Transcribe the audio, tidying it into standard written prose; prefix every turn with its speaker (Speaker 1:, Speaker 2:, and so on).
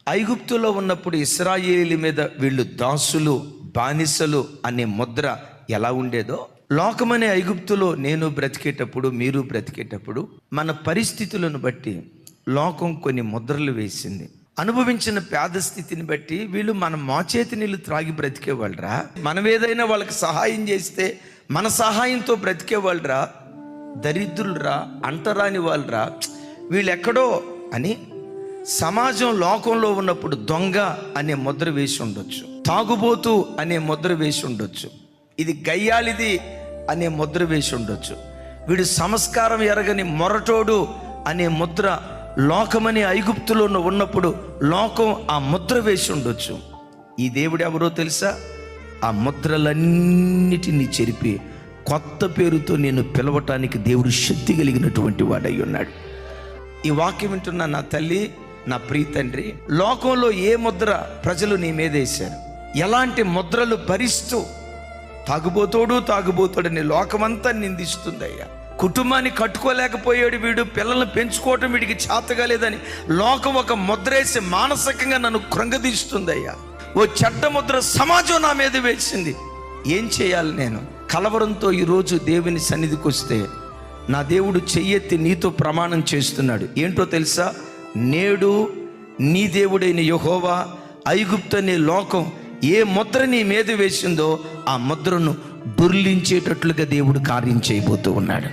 Speaker 1: ఐగుప్తులో ఉన్నప్పుడు ఇశ్రాయేలు మీద వీళ్ళు దాసులు, బానిసలు అనే ముద్ర ఎలా ఉండేదో, లోకమనే ఐగుప్తులో నేను బ్రతికేటప్పుడు, మీరు బ్రతికేటప్పుడు మన పరిస్థితులను బట్టి లోకం కొన్ని ముద్రలు వేసింది. అనుభవించిన పేద స్థితిని బట్టి వీళ్ళు మన మోచేతి నీళ్ళు త్రాగి బ్రతికేవాళ్ళరా, మనం ఏదైనా వాళ్ళకి సహాయం చేస్తే మన సహాయంతో బ్రతికేవాళ్ళరా, దరిద్రులరా, అంటరాని వాళ్ళరా, వీళ్ళు ఎక్కడో అని సమాజం లోకంలో ఉన్నప్పుడు దొంగ అనే ముద్ర వేసి ఉండొచ్చు, తాగుబోతు అనే ముద్ర వేసి ఉండొచ్చు, ఇది గయ్యాలిది అనే ముద్ర వేసి ఉండొచ్చు, వీడు సంస్కారం ఎరగని మొరటోడు అనే ముద్ర లోకమని ఐగుప్తులో ఉన్నప్పుడు లోకం ఆ ముద్ర వేసి ఉండొచ్చు. ఈ దేవుడు ఎవరో తెలుసా? ఆ ముద్రలన్నిటినీ చెరిపి కొత్త పేరుతో నేను పిలవటానికి దేవుడు శక్తి కలిగినటువంటి వాడై ఉన్నాడు. ఈ వాక్యం వింటున్న నా తల్లి, నా ప్రియ తండ్రి, లోకంలో ఏ ముద్ర ప్రజలు నీ మీద వేశారు, ఎలాంటి ముద్రలు భరిస్తూ తాగుబోతోడని లోకమంతా నిందిస్తుందయ్యా. కుటుంబాన్ని కట్టుకోలేకపోయాడు వీడు, పిల్లల్ని పెంచుకోవటం వీడికి చేతగాలేదని లోకం ఒక ముద్రేసి మానసికంగా నన్ను కృంగదీస్తుందయ్యా. ఓ చెడ్డ ముద్ర సమాజం నా మీద వేసింది. ఏం చేయాలి నేను? కలవరంతో ఈరోజు దేవుని సన్నిధికి వస్తే నా దేవుడు చెయ్యెత్తి నీతో ప్రమాణం చేస్తున్నాడు. ఏంటో తెలుసా? నేడు నీ దేవుడైన యెహోవా ఐగుప్తు అనే లోకం ఏ ముద్ర నీ మీద వేసిందో ఆ ముద్రను దొర్లించేటట్లుగా దేవుడు కార్యం చేయబోతూ ఉన్నాడు.